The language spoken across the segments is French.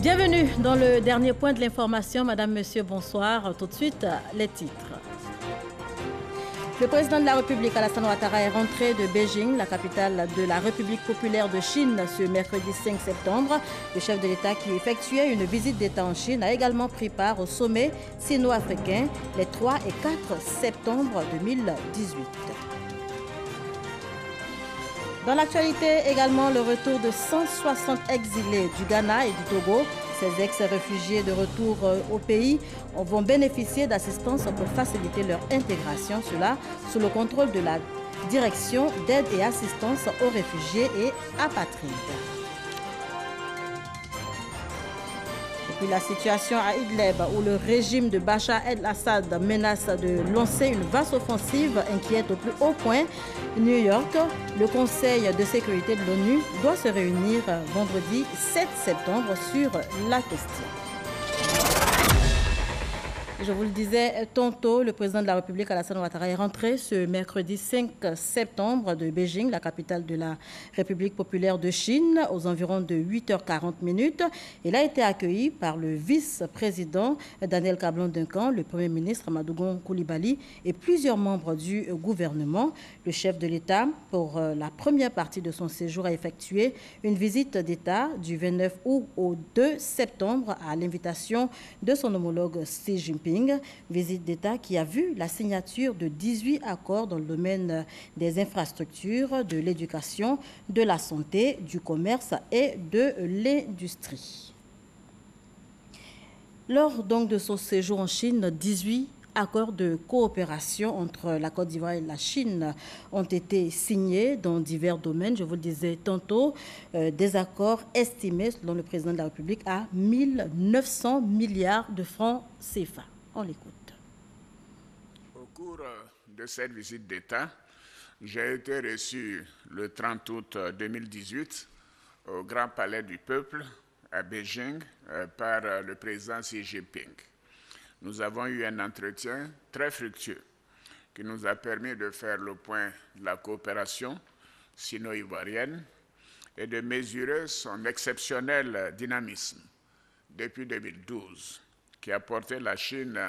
Bienvenue dans le dernier point de l'information. Madame, Monsieur, bonsoir. Tout de suite, les titres. Le président de la République, Alassane Ouattara, est rentré de Beijing, la capitale de la République populaire de Chine, ce mercredi 5 septembre. Le chef de l'État qui effectuait une visite d'État en Chine a également pris part au sommet sino-africain les 3 et 4 septembre 2018. Dans l'actualité également, le retour de 160 exilés du Ghana et du Togo. Ces ex-réfugiés de retour au pays vont bénéficier d'assistance pour faciliter leur intégration, cela sous le contrôle de la Direction d'aide et assistance aux réfugiés et apatrides. Et puis la situation à Idlib, où le régime de Bachar el-Assad menace de lancer une vaste offensive, inquiète au plus haut point. New York, le Conseil de sécurité de l'ONU doit se réunir vendredi 7 septembre sur la question. Je vous le disais tantôt, le président de la République, Alassane Ouattara, est rentré ce mercredi 5 septembre de Beijing, la capitale de la République populaire de Chine, aux environs de 8h40. Il a été accueilli par le vice-président Daniel Kablan-Duncan, le premier ministre Madougou Coulibaly et plusieurs membres du gouvernement. Le chef de l'État, pour la première partie de son séjour, a effectué une visite d'État du 29 août au 2 septembre à l'invitation de son homologue Xi Jinping. Visite d'État qui a vu la signature de 18 accords dans le domaine des infrastructures, de l'éducation, de la santé, du commerce et de l'industrie. Lors donc de son séjour en Chine, 18 accords de coopération entre la Côte d'Ivoire et la Chine ont été signés dans divers domaines. Je vous le disais tantôt, des accords estimés, selon le président de la République, à 1900 milliards de francs CFA. On l'écoute. Au cours de cette visite d'État, j'ai été reçu le 30 août 2018 au Grand Palais du Peuple à Beijing par le président Xi Jinping. Nous avons eu un entretien très fructueux qui nous a permis de faire le point de la coopération sino-ivoirienne et de mesurer son exceptionnel dynamisme depuis 2012. Qui a porté la Chine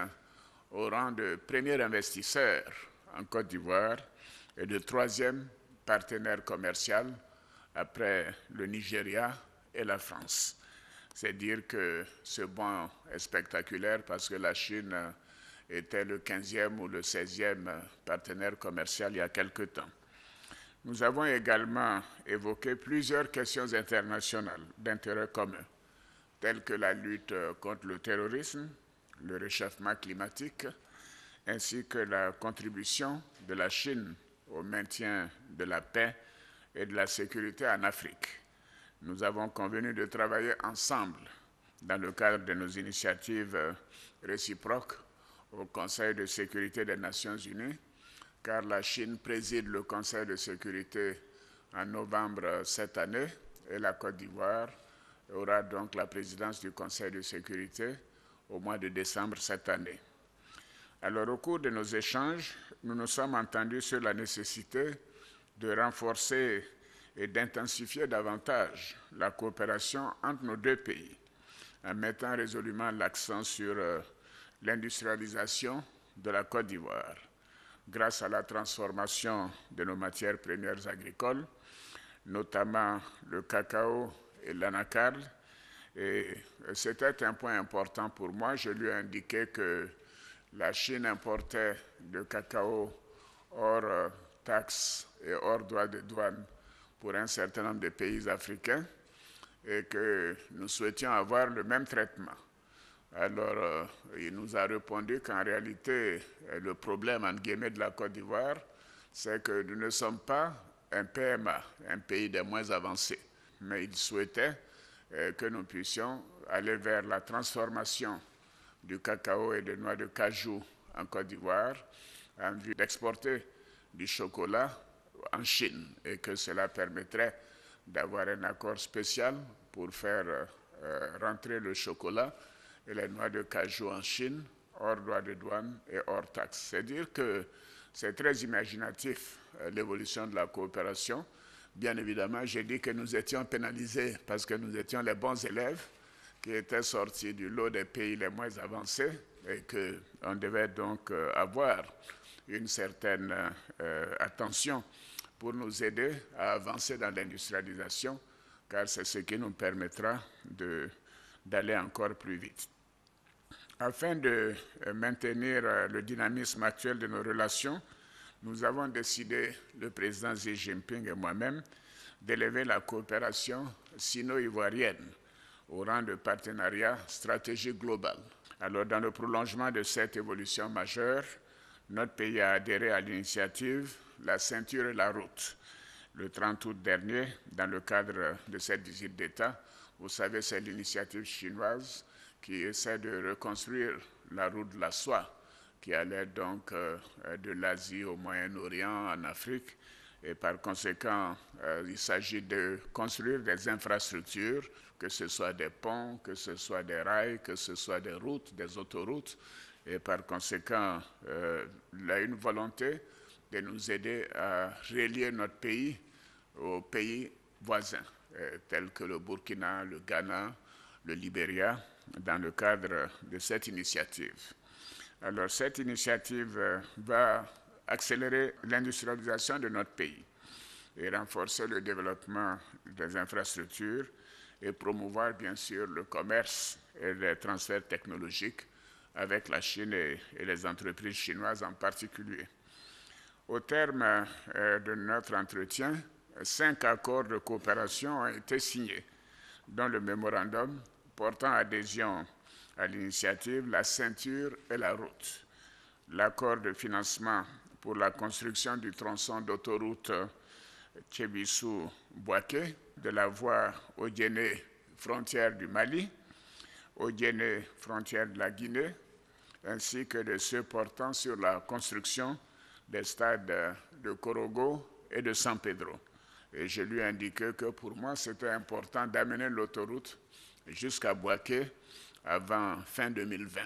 au rang de premier investisseur en Côte d'Ivoire et de troisième partenaire commercial après le Nigeria et la France. C'est dire que ce bond est spectaculaire parce que la Chine était le 15e ou le 16e partenaire commercial il y a quelque temps. Nous avons également évoqué plusieurs questions internationales d'intérêt commun, telles que la lutte contre le terrorisme, le réchauffement climatique, ainsi que la contribution de la Chine au maintien de la paix et de la sécurité en Afrique. Nous avons convenu de travailler ensemble dans le cadre de nos initiatives réciproques au Conseil de sécurité des Nations Unies, car la Chine préside le Conseil de sécurité en novembre cette année et la Côte d'Ivoire aura donc la présidence du Conseil de sécurité au mois de décembre cette année. Alors, au cours de nos échanges, nous nous sommes entendus sur la nécessité de renforcer et d'intensifier davantage la coopération entre nos deux pays, en mettant résolument l'accent sur l'industrialisation de la Côte d'Ivoire, grâce à la transformation de nos matières premières agricoles, notamment le cacao et l'anacarde. Et c'était un point important pour moi. Je lui ai indiqué que la Chine importait le cacao hors taxes et hors droits de douane pour un certain nombre de pays africains et que nous souhaitions avoir le même traitement. Alors, il nous a répondu qu'en réalité, le problème, entre guillemets, de la Côte d'Ivoire, c'est que nous ne sommes pas un PMA, un pays des moins avancés, mais il souhaitait que nous puissions aller vers la transformation du cacao et des noix de cajou en Côte d'Ivoire en vue d'exporter du chocolat en Chine et que cela permettrait d'avoir un accord spécial pour faire rentrer le chocolat et les noix de cajou en Chine hors droits de douane et hors taxes. C'est-à-dire que c'est très imaginatif l'évolution de la coopération. Bien évidemment, j'ai dit que nous étions pénalisés parce que nous étions les bons élèves qui était sorti du lot des pays les moins avancés et qu'on devait donc avoir une certaine attention pour nous aider à avancer dans l'industrialisation, car c'est ce qui nous permettra d'aller encore plus vite. Afin de maintenir le dynamisme actuel de nos relations, nous avons décidé, le président Xi Jinping et moi-même, d'élever la coopération sino-ivoirienne au rang de partenariat stratégique global. Alors, dans le prolongement de cette évolution majeure, notre pays a adhéré à l'initiative La ceinture et la route. Le 30 août dernier, dans le cadre de cette visite d'État, vous savez, c'est l'initiative chinoise qui essaie de reconstruire la route de la soie, qui allait donc de l'Asie au Moyen-Orient, en Afrique. Et par conséquent, il s'agit de construire des infrastructures, que ce soit des ponts, que ce soit des rails, que ce soit des routes, des autoroutes. Et par conséquent, il a une volonté de nous aider à relier notre pays aux pays voisins, tels que le Burkina, le Ghana, le Libéria, dans le cadre de cette initiative. Alors, cette initiative va accélérer l'industrialisation de notre pays et renforcer le développement des infrastructures et promouvoir, bien sûr, le commerce et les transferts technologiques avec la Chine et les entreprises chinoises en particulier. Au terme de notre entretien, 5 accords de coopération ont été signés, dont le mémorandum portant adhésion à l'initiative La ceinture et la route, l'accord de financement pour la construction du tronçon d'autoroute Tchébissou-Bouaké, de la voie Odiéné, frontière du Mali, Odiéné, frontière de la Guinée, ainsi que de ceux portant sur la construction des stades de Korogo et de San Pedro. Et je lui ai indiqué que pour moi, c'était important d'amener l'autoroute jusqu'à Bouaké avant fin 2020.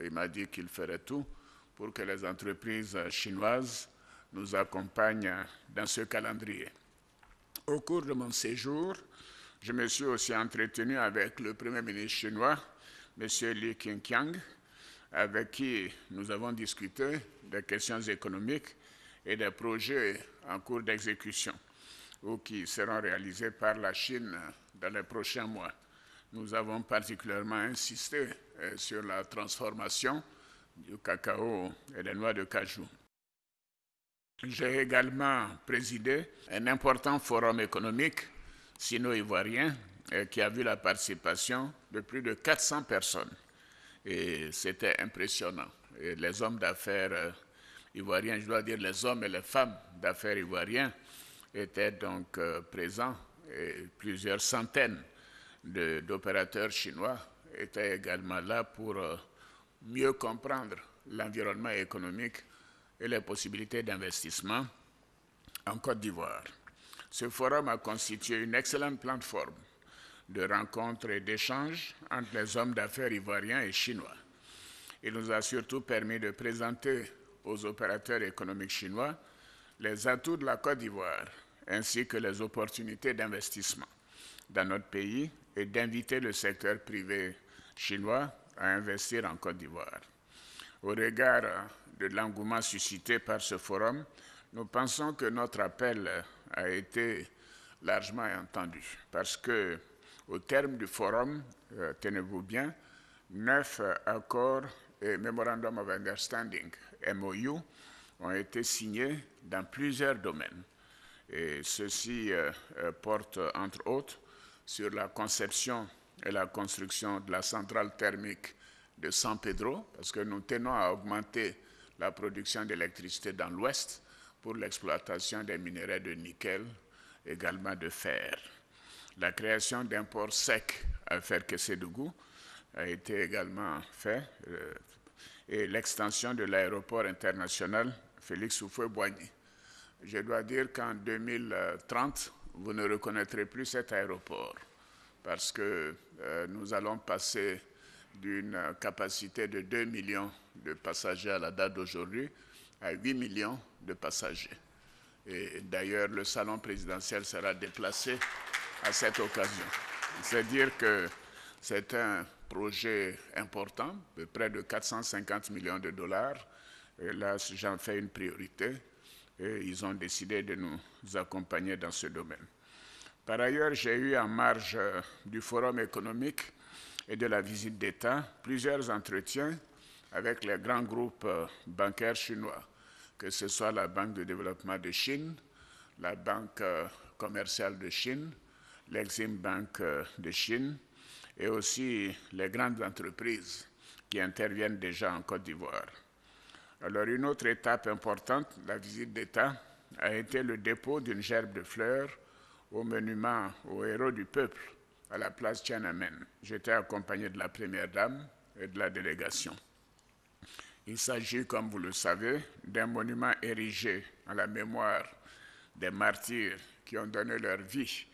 Et il m'a dit qu'il ferait tout pour que les entreprises chinoises nous accompagnent dans ce calendrier. Au cours de mon séjour, je me suis aussi entretenu avec le Premier ministre chinois, M. Li Keqiang, avec qui nous avons discuté des questions économiques et des projets en cours d'exécution ou qui seront réalisés par la Chine dans les prochains mois. Nous avons particulièrement insisté sur la transformation du cacao et des noix de cajou. J'ai également présidé un important forum économique sino-ivoirien qui a vu la participation de plus de 400 personnes. Et c'était impressionnant. Et les hommes d'affaires ivoiriens, je dois dire les hommes et les femmes d'affaires ivoiriens, étaient donc présents. Et plusieurs centaines d'opérateurs chinois étaient également là pour mieux comprendre l'environnement économique et les possibilités d'investissement en Côte d'Ivoire. Ce forum a constitué une excellente plateforme de rencontres et d'échanges entre les hommes d'affaires ivoiriens et chinois. Il nous a surtout permis de présenter aux opérateurs économiques chinois les atouts de la Côte d'Ivoire ainsi que les opportunités d'investissement dans notre pays et d'inviter le secteur privé chinois à investir en Côte d'Ivoire. Au regard de l'engouement suscité par ce forum, nous pensons que notre appel a été largement entendu parce que, au terme du forum, tenez-vous bien, 9 accords et Memorandum of Understanding, MOU, ont été signés dans plusieurs domaines. Et ceci porte, entre autres, sur la conception et la construction de la centrale thermique de San Pedro, parce que nous tenons à augmenter la production d'électricité dans l'Ouest pour l'exploitation des minerais de nickel, également de fer. La création d'un port sec à Ferkessédougou a été également faite, et l'extension de l'aéroport international Félix Houphouët-Boigny. Je dois dire qu'en 2030, vous ne reconnaîtrez plus cet aéroport parce que nous allons passer d'une capacité de 2 millions de passagers à la date d'aujourd'hui à 8 millions de passagers. Et d'ailleurs, le salon présidentiel sera déplacé à cette occasion. C'est dire que C'est un projet important, de près de 450 millions de dollars. Et là, j'en fais une priorité et ils ont décidé de nous accompagner dans ce domaine. Par ailleurs, j'ai eu en marge du Forum économique et de la visite d'État plusieurs entretiens avec les grands groupes bancaires chinois, que ce soit la Banque de développement de Chine, la Banque commerciale de Chine, l'Exim Bank de Chine et aussi les grandes entreprises qui interviennent déjà en Côte d'Ivoire. Alors, une autre étape importante, la visite d'État, a été le dépôt d'une gerbe de fleurs au monument aux héros du peuple à la place Tiananmen. J'étais accompagné de la Première Dame et de la délégation. Il s'agit, comme vous le savez, d'un monument érigé à la mémoire des martyrs qui ont donné leur vie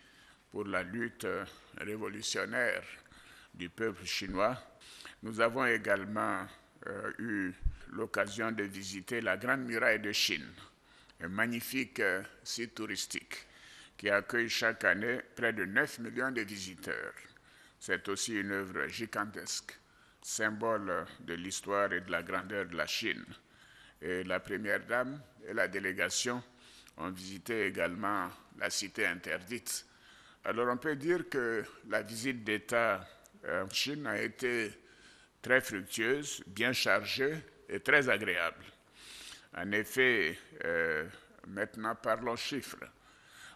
pour la lutte révolutionnaire du peuple chinois. Nous avons également eu l'occasion de visiter la Grande Muraille de Chine, un magnifique site touristique qui accueille chaque année près de 9 millions de visiteurs. C'est aussi une œuvre gigantesque, symbole de l'histoire et de la grandeur de la Chine. Et la Première Dame et la délégation ont visité également la cité interdite. Alors on peut dire que la visite d'État en Chine a été très fructueuse, bien chargée et très agréable. En effet, maintenant parlons chiffres.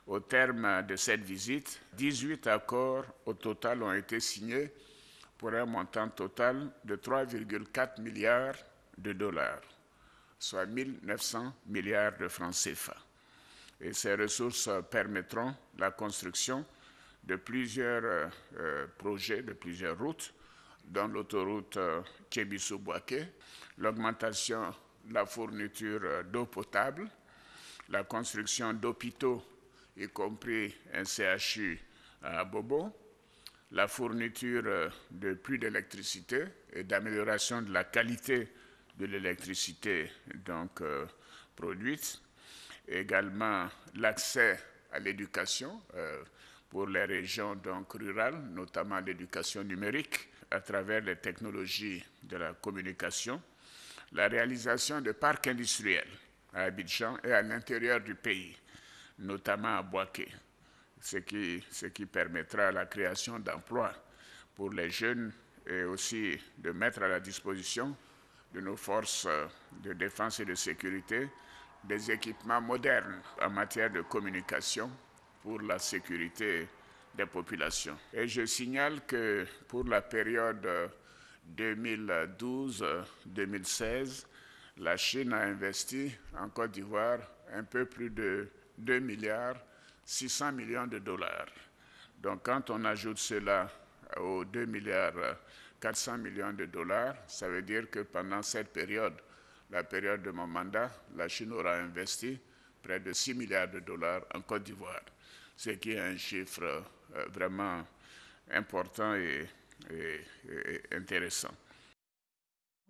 Au terme de cette visite, 18 accords au total ont été signés pour un montant total de 3,4 milliards de dollars, soit 1 900 milliards de francs CFA. Et ces ressources permettront la construction de plusieurs projets, de plusieurs routes, dont l'autoroute Kébisu-Boaké, l'augmentation de la fourniture d'eau potable, la construction d'hôpitaux, y compris un CHU à Bobo, la fourniture de plus d'électricité et d'amélioration de la qualité de l'électricité produite, également l'accès à l'éducation pour les régions rurales, notamment l'éducation numérique à travers les technologies de la communication, la réalisation de parcs industriels à Abidjan et à l'intérieur du pays, notamment à Boaké, ce qui permettra la création d'emplois pour les jeunes et aussi de mettre à la disposition de nos forces de défense et de sécurité des équipements modernes en matière de communication pour la sécurité des populations. Et je signale que pour la période 2012-2016, la Chine a investi en Côte d'Ivoire un peu plus de 2 milliards 600 millions de dollars. Donc quand on ajoute cela aux 2 milliards 400 millions de dollars, ça veut dire que pendant cette période, la période de mon mandat, la Chine aura investi près de 6 milliards de dollars en Côte d'Ivoire, ce qui est un chiffre vraiment important et intéressant.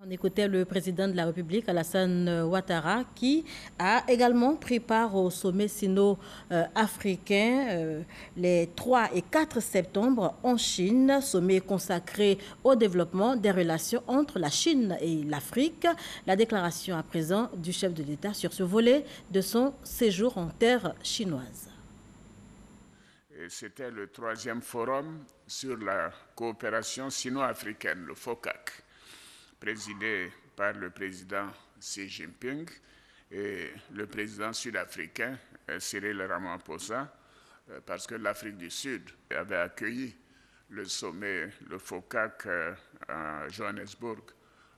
On écoutait le président de la République, Alassane Ouattara, qui a également pris part au sommet sino-africain les 3 et 4 septembre en Chine, sommet consacré au développement des relations entre la Chine et l'Afrique. La déclaration à présent du chef de l'État sur ce volet de son séjour en terre chinoise. C'était le 3e forum sur la coopération sino-africaine, le FOCAC, présidé par le président Xi Jinping et le président sud-africain Cyril Ramaphosa, parce que l'Afrique du Sud avait accueilli le sommet, le FOCAC, à Johannesburg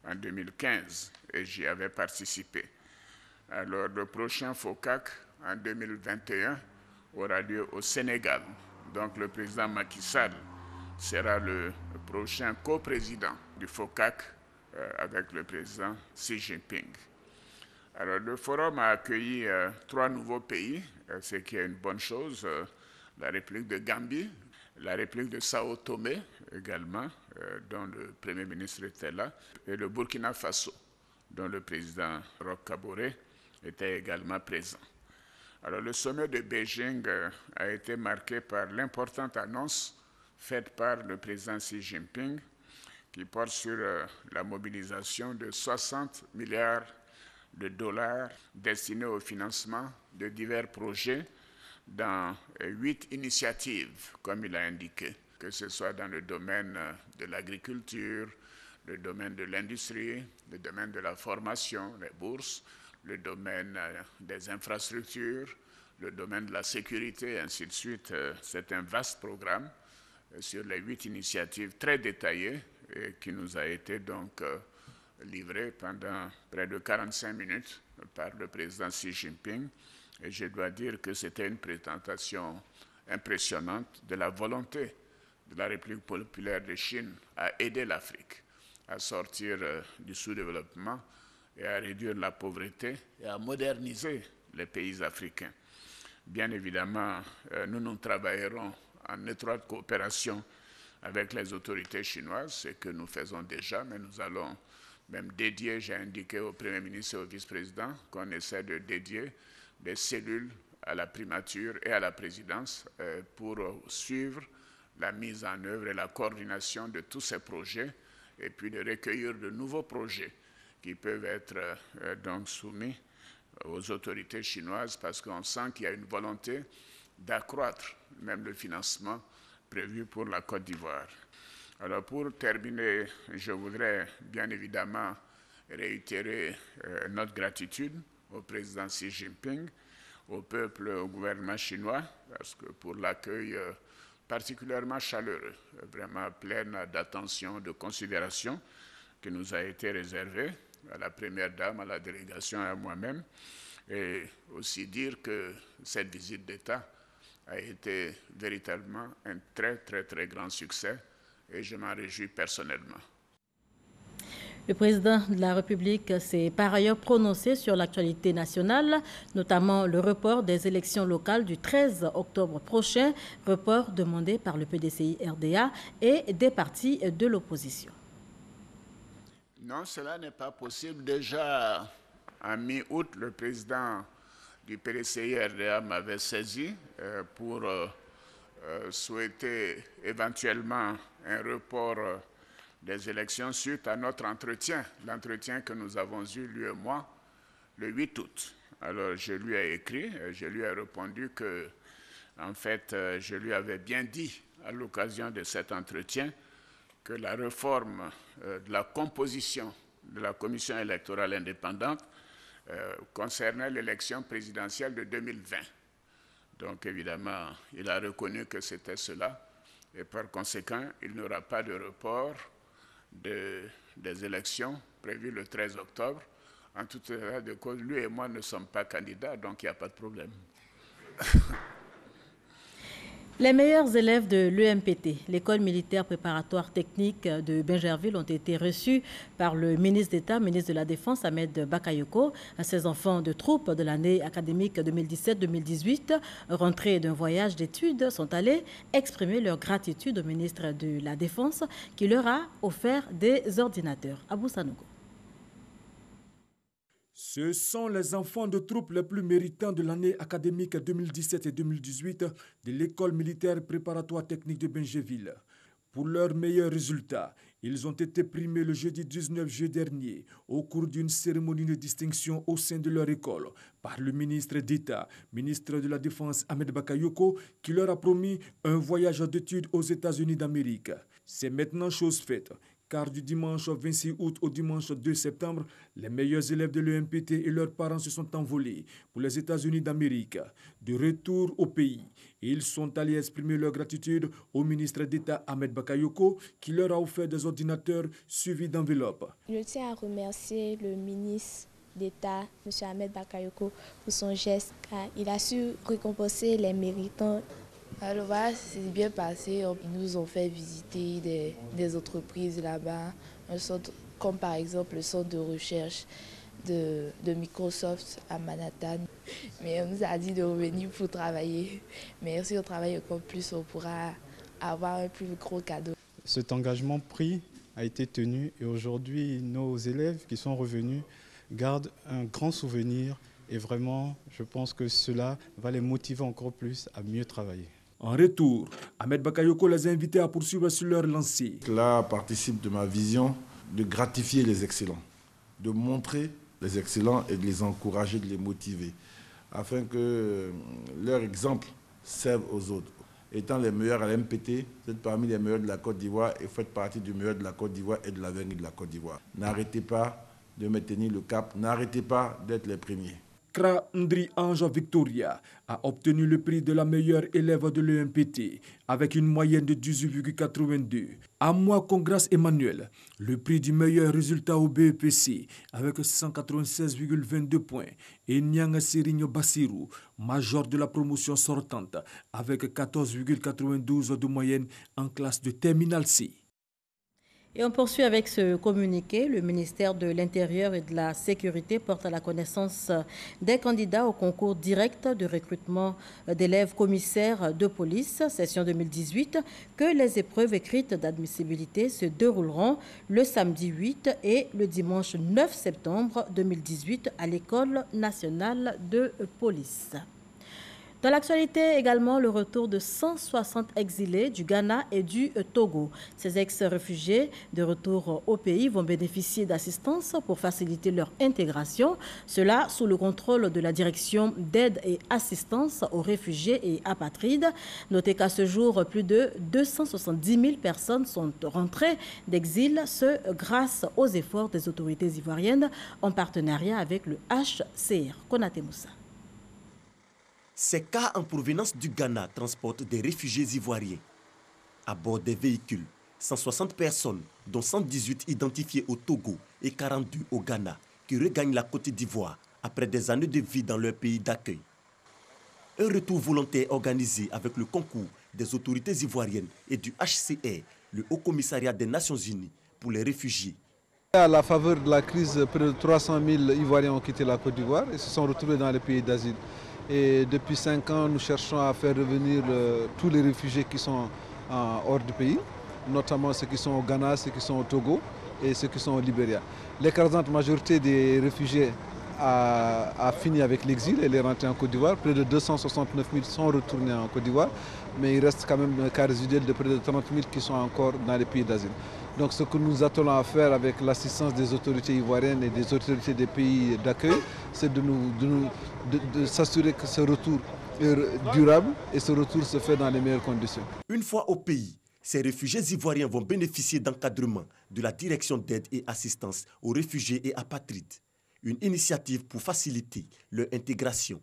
en 2015 et j'y avais participé. Alors le prochain FOCAC en 2021 aura lieu au Sénégal. Donc le président Macky Sall sera le prochain coprésident du FOCAC avec le président Xi Jinping. Alors le forum a accueilli 3 nouveaux pays, ce qui est une bonne chose. La République de Gambie, la République de Sao Tomé également, dont le Premier ministre était là, et le Burkina Faso, dont le président Roch Kaboré était également présent. Alors le sommet de Beijing a été marqué par l'importante annonce faite par le président Xi Jinping, qui porte sur la mobilisation de 60 milliards de dollars destinés au financement de divers projets dans 8 initiatives, comme il a indiqué, que ce soit dans le domaine de l'agriculture, le domaine de l'industrie, le domaine de la formation, les bourses, le domaine des infrastructures, le domaine de la sécurité, et ainsi de suite. C'est un vaste programme sur les 8 initiatives très détaillées et qui nous a été donc livré pendant près de 45 minutes par le président Xi Jinping. Et je dois dire que c'était une présentation impressionnante de la volonté de la République populaire de Chine à aider l'Afrique à sortir du sous-développement et à réduire la pauvreté et à moderniser les pays africains. Bien évidemment, nous travaillerons en étroite coopération avec les autorités chinoises, ce que nous faisons déjà, mais nous allons même dédier, j'ai indiqué au Premier ministre et au vice-président qu'on essaie de dédier des cellules à la primature et à la présidence pour suivre la mise en œuvre et la coordination de tous ces projets et puis de recueillir de nouveaux projets qui peuvent être donc soumis aux autorités chinoises parce qu'on sent qu'il y a une volonté d'accroître même le financement prévu pour la Côte d'Ivoire. Alors pour terminer, je voudrais bien évidemment réitérer notre gratitude au président Xi Jinping, au peuple, au gouvernement chinois, parce que pour l'accueil particulièrement chaleureux, vraiment plein d'attention, de considération qui nous a été réservé à la première dame, à la délégation et à moi-même. Et aussi dire que cette visite d'État a été véritablement un très, très, très grand succès et je m'en réjouis personnellement. Le président de la République s'est par ailleurs prononcé sur l'actualité nationale, notamment le report des élections locales du 13 octobre prochain, report demandé par le PDCI-RDA et des partis de l'opposition. Non, cela n'est pas possible. Déjà, en mi-août, le président du PDCI-RDA m'avait saisi pour souhaiter éventuellement un report des élections suite à notre entretien, l'entretien que nous avons eu, lui et moi, le 8 août. Alors, je lui ai écrit, je lui ai répondu que, en fait, je lui avais bien dit à l'occasion de cet entretien que la réforme de la composition de la commission électorale indépendante concernait l'élection présidentielle de 2020. Donc, évidemment, il a reconnu que c'était cela et par conséquent, il n'y aura pas de report des élections prévues le 13 octobre. En tout état de cause, lui et moi ne sommes pas candidats, donc il n'y a pas de problème. Les meilleurs élèves de l'EMPT, l'école militaire préparatoire technique de Bingerville, ont été reçus par le ministre d'État, ministre de la Défense, Ahmed Bakayoko. Ces enfants de troupes de l'année académique 2017-2018, rentrés d'un voyage d'études, sont allés exprimer leur gratitude au ministre de la Défense qui leur a offert des ordinateurs. Abou Sanogo. Ce sont les enfants de troupes les plus méritants de l'année académique 2017 et 2018 de l'école militaire préparatoire technique de Bingerville. Pour leurs meilleurs résultats, ils ont été primés le jeudi 19 juillet dernier au cours d'une cérémonie de distinction au sein de leur école par le ministre d'État, ministre de la Défense Ahmed Bakayoko, qui leur a promis un voyage d'études aux États-Unis d'Amérique. C'est maintenant chose faite. Car du dimanche 26 août au dimanche 2 septembre, les meilleurs élèves de l'EMPT et leurs parents se sont envolés pour les États-Unis d'Amérique. De retour au pays, ils sont allés exprimer leur gratitude au ministre d'État Ahmed Bakayoko qui leur a offert des ordinateurs suivis d'enveloppes. Je tiens à remercier le ministre d'État, M. Ahmed Bakayoko, pour son geste car il a su récompenser les méritants. Le voyage s'est bien passé. Ils nous ont fait visiter des entreprises là-bas, comme par exemple le centre de recherche de Microsoft à Manhattan. Mais on nous a dit de revenir pour travailler. Mais si on travaille encore plus, on pourra avoir un plus gros cadeau. Cet engagement pris a été tenu et aujourd'hui, nos élèves qui sont revenus gardent un grand souvenir et vraiment, je pense que cela va les motiver encore plus à mieux travailler. En retour, Ahmed Bakayoko les a invités à poursuivre sur leur lancée. Cela participe de ma vision de gratifier les excellents, de montrer les excellents et de les encourager, de les motiver, afin que leur exemple serve aux autres. Étant les meilleurs à l'MPT, vous êtes parmi les meilleurs de la Côte d'Ivoire et faites partie du meilleur de la Côte d'Ivoire et de l'avenir de la Côte d'Ivoire. N'arrêtez pas de maintenir le cap, n'arrêtez pas d'être les premiers. Kra Ndri Ange Victoria a obtenu le prix de la meilleure élève de l'EMPT avec une moyenne de 18,82. Amoa Congras Emmanuel, le prix du meilleur résultat au BEPC avec 196,22 points. Et Nyanga Sirigno Bassirou, major de la promotion sortante avec 14,92 de moyenne en classe de Terminal C. Et on poursuit avec ce communiqué. Le ministère de l'Intérieur et de la Sécurité porte à la connaissance des candidats au concours direct de recrutement d'élèves commissaires de police, session 2018, que les épreuves écrites d'admissibilité se dérouleront le samedi 8 et le dimanche 9 septembre 2018 à l'École nationale de police. Dans l'actualité également, le retour de 160 exilés du Ghana et du Togo. Ces ex-réfugiés de retour au pays vont bénéficier d'assistance pour faciliter leur intégration. Cela sous le contrôle de la Direction d'aide et assistance aux réfugiés et apatrides. Notez qu'à ce jour, plus de 270 000 personnes sont rentrées d'exil, ce grâce aux efforts des autorités ivoiriennes en partenariat avec le HCR. Konaté Moussa. Ces cas en provenance du Ghana transportent des réfugiés ivoiriens. À bord des véhicules, 160 personnes, dont 118 identifiées au Togo et 42 au Ghana, qui regagnent la Côte d'Ivoire après des années de vie dans leur pays d'accueil. Un retour volontaire organisé avec le concours des autorités ivoiriennes et du HCR, le Haut Commissariat des Nations Unies pour les réfugiés. À la faveur de la crise, près de 300 000 Ivoiriens ont quitté la Côte d'Ivoire et se sont retrouvés dans les pays d'asile. Et depuis 5 ans, nous cherchons à faire revenir tous les réfugiés qui sont hors du pays, notamment ceux qui sont au Ghana, ceux qui sont au Togo et ceux qui sont au Libéria. L'écrasante majorité des réfugiés a fini avec l'exil et est rentrée en Côte d'Ivoire. Près de 269 000 sont retournés en Côte d'Ivoire, mais il reste quand même un cas résiduel de près de 30 000 qui sont encore dans les pays d'asile. Donc ce que nous attelons à faire avec l'assistance des autorités ivoiriennes et des autorités des pays d'accueil, c'est de s'assurer que ce retour est durable et ce retour se fait dans les meilleures conditions. Une fois au pays, ces réfugiés ivoiriens vont bénéficier d'encadrement de la Direction d'aide et assistance aux réfugiés et apatrides. Une initiative pour faciliter leur intégration.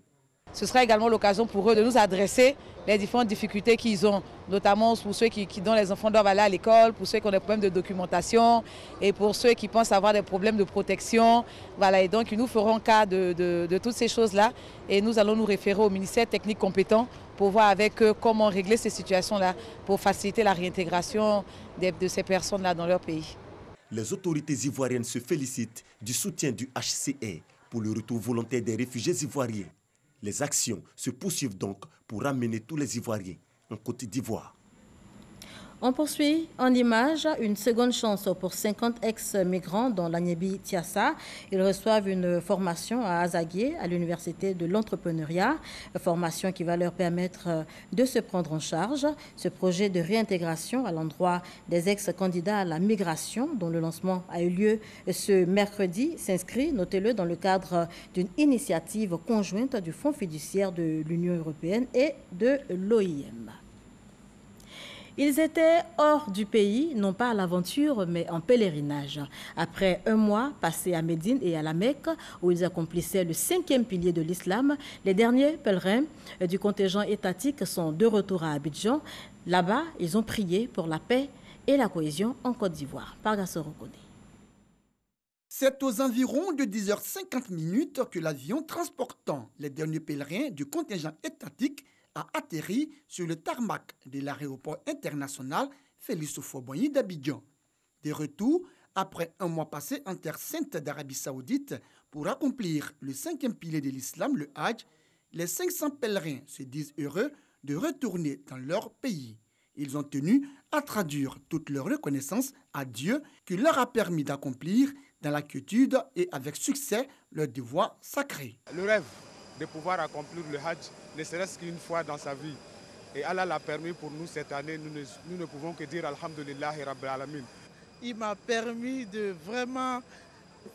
Ce sera également l'occasion pour eux de nous adresser les différentes difficultés qu'ils ont, notamment pour ceux dont les enfants doivent aller à l'école, pour ceux qui ont des problèmes de documentation et pour ceux qui pensent avoir des problèmes de protection. Voilà, et donc nous ferons cas de toutes ces choses-là et nous allons nous référer au ministère technique compétent pour voir avec eux comment régler ces situations-là pour faciliter la réintégration de ces personnes-là dans leur pays. Les autorités ivoiriennes se félicitent du soutien du HCR pour le retour volontaire des réfugiés ivoiriens. Les actions se poursuivent donc pour ramener tous les Ivoiriens en Côte d'Ivoire. On poursuit en images une seconde chance pour 50 ex-migrants dont l'Agnebi Tiassa. Ils reçoivent une formation à Azaguié, à l'Université de l'entrepreneuriat, formation qui va leur permettre de se prendre en charge. Ce projet de réintégration à l'endroit des ex-candidats à la migration, dont le lancement a eu lieu ce mercredi, s'inscrit, notez-le, dans le cadre d'une initiative conjointe du Fonds fiduciaire de l'Union européenne et de l'OIM. Ils étaient hors du pays, non pas à l'aventure, mais en pèlerinage. Après un mois passé à Médine et à la Mecque, où ils accomplissaient le 5e pilier de l'islam, les derniers pèlerins du contingent étatique sont de retour à Abidjan. Là-bas, ils ont prié pour la paix et la cohésion en Côte d'Ivoire. Pargasso Rokone. C'est aux environs de 10h50 que l'avion transportant les derniers pèlerins du contingent étatique a atterri sur le tarmac de l'aéroport international Félix Houphouët-Boigny d'Abidjan. De retour, après un mois passé en terre sainte d'Arabie Saoudite pour accomplir le 5e pilier de l'islam, le Hajj, les 500 pèlerins se disent heureux de retourner dans leur pays. Ils ont tenu à traduire toute leur reconnaissance à Dieu qui leur a permis d'accomplir dans la quiétude et avec succès leur devoir sacré. Le rêve de pouvoir accomplir le Hajj, ne serait-ce qu'une fois dans sa vie, Et Allah l'a permis pour nous cette année. Nous ne pouvons que dire Alhamdulillahi Rabbil Alamin. Il m'a permis de vraiment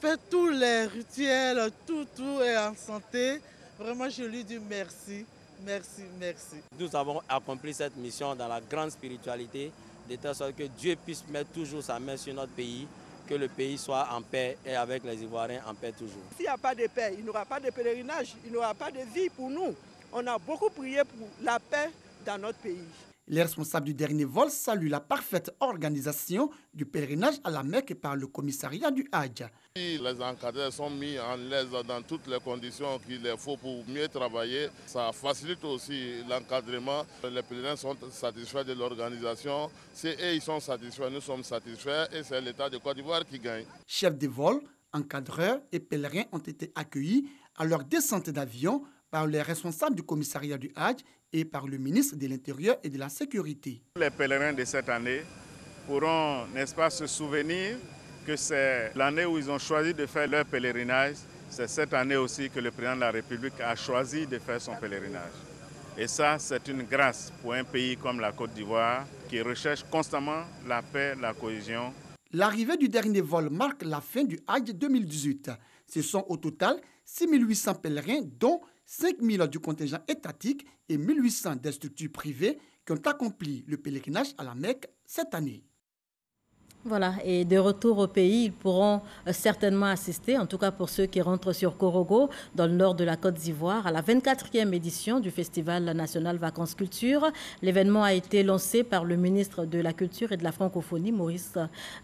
faire tous les rituels, tout est en santé. Vraiment, je lui dis merci, merci, merci. Nous avons accompli cette mission dans la grande spiritualité, de telle sorte que Dieu puisse mettre toujours sa main sur notre pays, que le pays soit en paix et avec les Ivoiriens en paix toujours. S'il n'y a pas de paix, il n'y aura pas de pèlerinage, il n'y aura pas de vie pour nous. On a beaucoup prié pour la paix dans notre pays. Les responsables du dernier vol saluent la parfaite organisation du pèlerinage à la Mecque par le commissariat du Hadj. Les encadreurs sont mis en l'aise dans toutes les conditions qu'il faut pour mieux travailler. Ça facilite aussi l'encadrement. Les pèlerins sont satisfaits de l'organisation. Si eux ils sont satisfaits, nous sommes satisfaits et c'est l'État de Côte d'Ivoire qui gagne. Chefs de vol, encadreurs et pèlerins ont été accueillis à leur descente d'avion par les responsables du commissariat du Hadj et par le ministre de l'Intérieur et de la Sécurité. Les pèlerins de cette année pourront, n'est-ce pas, se souvenir que c'est l'année où ils ont choisi de faire leur pèlerinage. C'est cette année aussi que le président de la République a choisi de faire son pèlerinage. Et ça, c'est une grâce pour un pays comme la Côte d'Ivoire qui recherche constamment la paix, la cohésion. L'arrivée du dernier vol marque la fin du Hadj 2018. Ce sont au total 6800 pèlerins, dont 5000 du contingent étatique et 1800 des structures privées qui ont accompli le pèlerinage à la Mecque cette année. Voilà, et de retour au pays, ils pourront certainement assister, en tout cas pour ceux qui rentrent sur Korogo, dans le nord de la Côte d'Ivoire, à la 24e édition du Festival national Vacances Culture. L'événement a été lancé par le ministre de la Culture et de la Francophonie, Maurice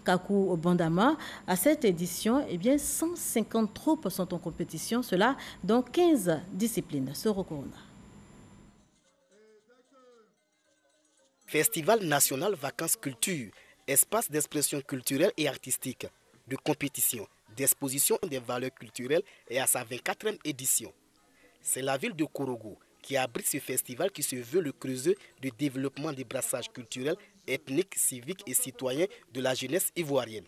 Kakou Bandama. À cette édition, 150 troupes sont en compétition, cela dans 15 disciplines. Soro Corona. Festival national Vacances Culture. Espace d'expression culturelle et artistique, de compétition, d'exposition des valeurs culturelles et à sa 24e édition. C'est la ville de Korogo qui abrite ce festival qui se veut le creuset de développement des brassages culturels, ethniques, civiques et citoyens de la jeunesse ivoirienne.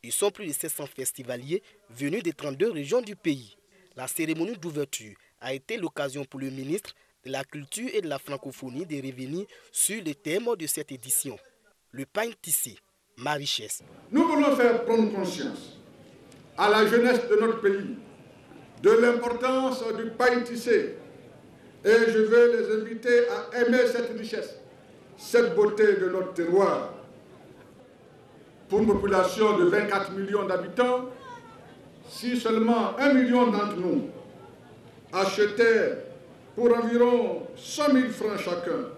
Ils sont plus de 700 festivaliers venus des 32 régions du pays. La cérémonie d'ouverture a été l'occasion pour le ministre de la Culture et de la Francophonie de revenir sur le thème de cette édition. Le pain tissé, ma richesse. Nous voulons faire prendre conscience à la jeunesse de notre pays de l'importance du pain tissé. Et je veux les inviter à aimer cette richesse, cette beauté de notre terroir. Pour une population de 24 millions d'habitants, si seulement 1 million d'entre nous achetaient pour environ 100 000 francs chacun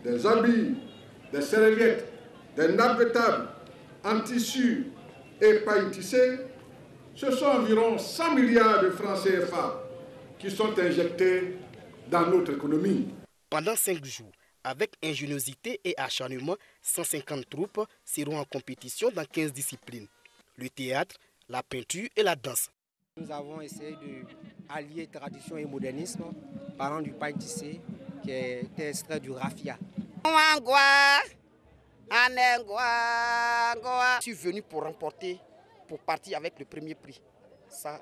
des habits, des serviettes, des nappes de table en tissu et paille tissée, ce sont environ 100 milliards de francs CFA qui sont injectés dans notre économie. Pendant 5 jours, avec ingéniosité et acharnement, 150 troupes seront en compétition dans 15 disciplines. Le théâtre, la peinture et la danse. Nous avons essayé d'allier tradition et modernisme, parlant du pain tissé qui est extrait du raffia. Je suis venu pour partir avec le premier prix. Ça,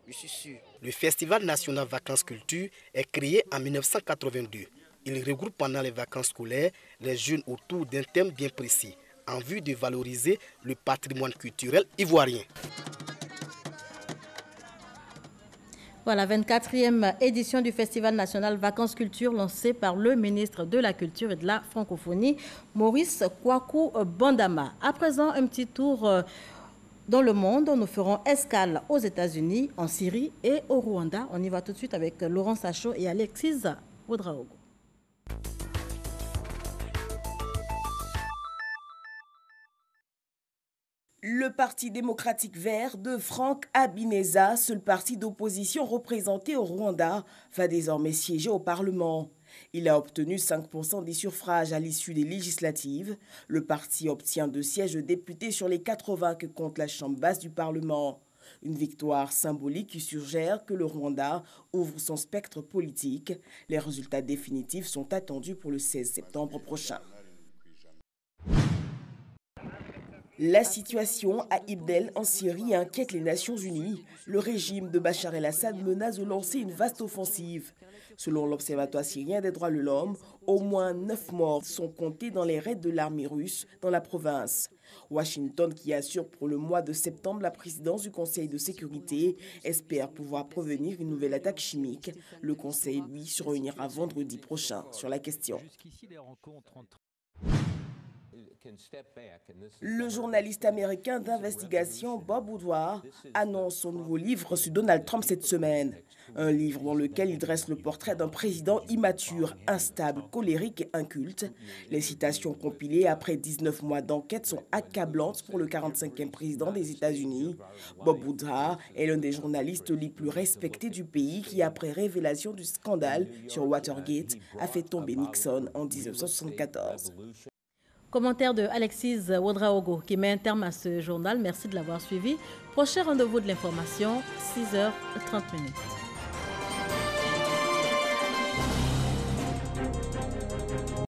je suis sûr. Le Festival national Vacances Culture est créé en 1982. Il regroupe pendant les vacances scolaires les jeunes autour d'un thème bien précis, en vue de valoriser le patrimoine culturel ivoirien. Voilà, 24e édition du Festival national Vacances Culture lancé par le ministre de la Culture et de la Francophonie, Maurice Kakou Bandama. À présent, un petit tour dans le monde. Nous ferons escale aux États-Unis, en Syrie et au Rwanda. On y va tout de suite avec Laurent Sacho et Alexis Ouedraogo. Le Parti démocratique vert de Franck Habineza, seul parti d'opposition représenté au Rwanda, va désormais siéger au Parlement. Il a obtenu 5% des suffrages à l'issue des législatives. Le parti obtient 2 sièges de députés sur les 80 que compte la Chambre basse du Parlement. Une victoire symbolique qui suggère que le Rwanda ouvre son spectre politique. Les résultats définitifs sont attendus pour le 16 septembre prochain. La situation à Ibdel en Syrie inquiète les Nations Unies. Le régime de Bachar el-Assad menace de lancer une vaste offensive. Selon l'Observatoire syrien des droits de l'homme, au moins 9 morts sont comptés dans les raids de l'armée russe dans la province. Washington, qui assure pour le mois de septembre la présidence du Conseil de sécurité, espère pouvoir prévenir une nouvelle attaque chimique. Le Conseil, lui, se réunira vendredi prochain sur la question. Le journaliste américain d'investigation Bob Woodward annonce son nouveau livre sur Donald Trump cette semaine. Un livre dans lequel il dresse le portrait d'un président immature, instable, colérique et inculte. Les citations compilées après 19 mois d'enquête sont accablantes pour le 45e président des États-Unis. Bob Woodward est l'un des journalistes les plus respectés du pays qui, après révélation du scandale sur Watergate, a fait tomber Nixon en 1974. Commentaire de Alexis Ouedraogo qui met un terme à ce journal. Merci de l'avoir suivi. Prochain rendez-vous de l'information, 6h30.